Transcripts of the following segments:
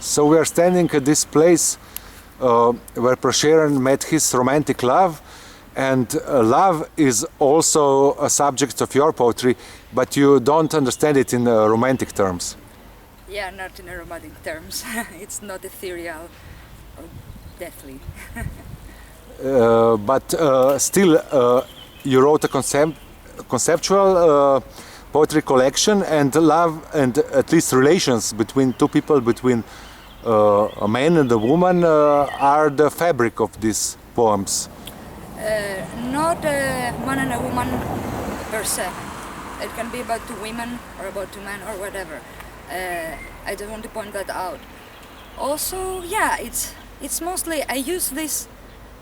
So we are standing at this place where Prešeren met his romantic love, and love is also a subject of your poetry, but you don't understand it in romantic terms. Yeah, not in romantic terms. It's not ethereal or deathly. But still, you wrote a conceptual poetry collection, and love and at least relations between two people, between a man and a woman, are the fabric of these poems. Not a man and a woman per se. It can be about two women or about two men or whatever. I just want to point that out. Also, yeah, it's mostly, I use this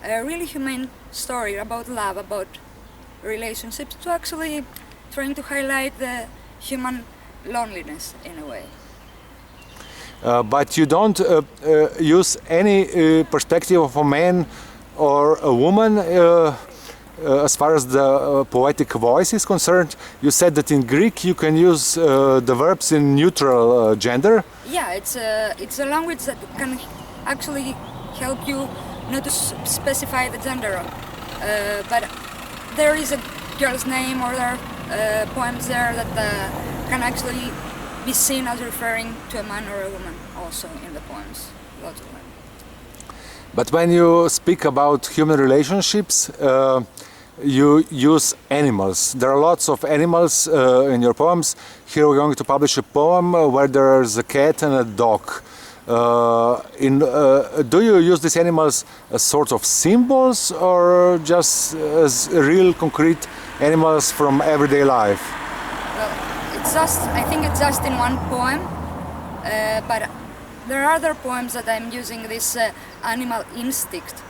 really humane story about love, about relationships, to actually trying to highlight the human loneliness in a way. But you don't use any perspective of a man or a woman as far as the poetic voice is concerned. You said that in Greek you can use the verbs in neutral gender. Yeah, it's a language that can actually help you not to specify the gender, but there is a girl's name or there are poems there that can actually be seen as referring to a man or a woman also in the poems, lots of them. But when you speak about human relationships, you use animals. There are lots of animals in your poems. Here we're going to publish a poem where there's a cat and a dog. Do you use these animals as sort of symbols or just as real concrete animals from everyday life? Well, I think it's just in one poem, but there are other poems that I'm using this animal instinct,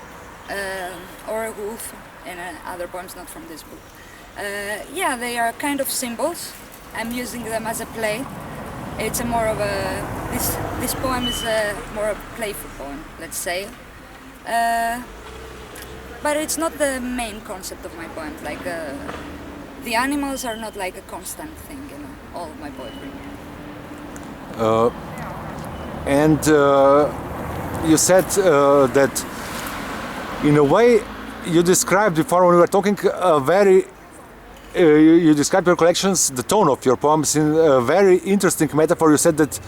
or a wolf in other poems, not from this book. Yeah, they are kind of symbols. I'm using them as a play. It's a more of a, this poem is a more of a playful poem, let's say. But it's not the main concept of my poems. Like the animals are not like a constant thing in all of my poetry. And you said that in a way you described before when we were talking a very you described your collections, the tone of your poems in a very interesting metaphor. You said that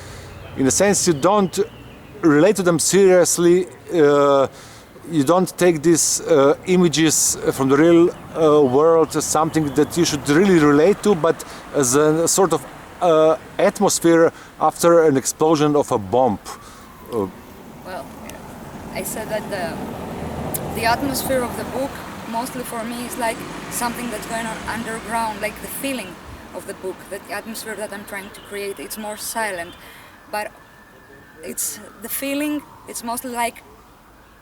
in a sense you don't relate to them seriously, you don't take these images from the real world as something that you should really relate to, but as a sort of atmosphere after an explosion of a bomb. Well, I said that the atmosphere of the book mostly for me is like something that's going on underground, like the feeling of the book, the atmosphere that I'm trying to create. It's more silent, but it's the feeling, it's mostly like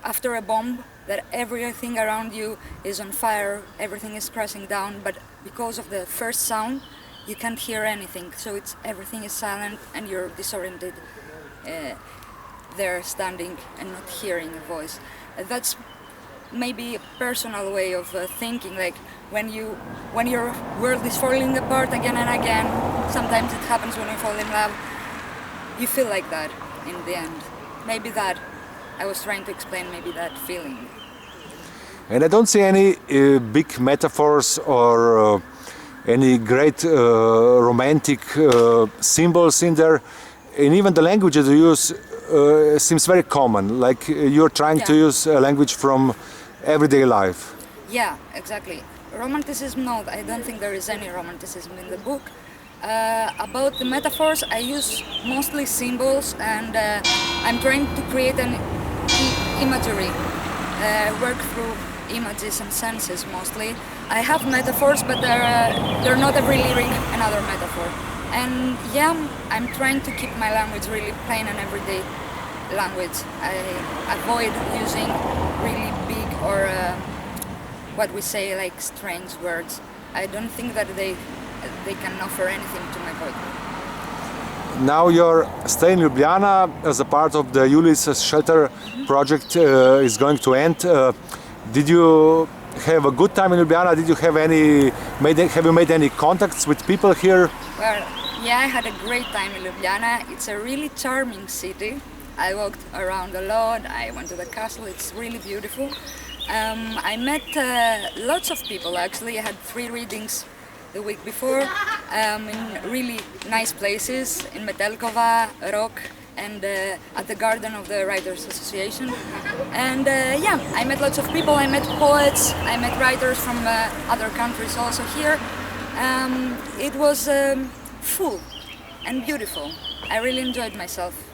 after a bomb, that everything around you is on fire, everything is crashing down, but because of the first sound, you can't hear anything, so everything is silent and you're disoriented there standing and not hearing a voice. That's maybe a personal way of thinking, like when your world is falling apart again and again, sometimes it happens when you fall in love, you feel like that in the end. Maybe that, I was trying to explain maybe that feeling. And I don't see any big metaphors or any great romantic symbols in there, and even the language that you use seems very common, like you're trying to use a language from everyday life. Yeah, exactly. Romanticism, no, I don't think there is any romanticism in the book. About the metaphors, I use mostly symbols, and I'm trying to create an imagery, work through images and senses mostly. I have metaphors, but they're not every lyric another metaphor. And yeah, I'm trying to keep my language really plain and everyday language. I avoid using really big or what we say like strange words. I don't think that they can offer anything to my poetry. Now your stay in Ljubljana as a part of the Ulysses Shelter project is going to end. Did you have a good time in Ljubljana? Did you have you made any contacts with people here? Well, yeah, I had a great time in Ljubljana. It's a really charming city. I walked around a lot, I went to the castle, it's really beautiful. I met lots of people actually. I had 3 readings the week before in really nice places, in Metelkova, Rock, and at the garden of the Writers Association. And yeah, I met lots of people, I met poets, I met writers from other countries also here. It was full and beautiful. I really enjoyed myself.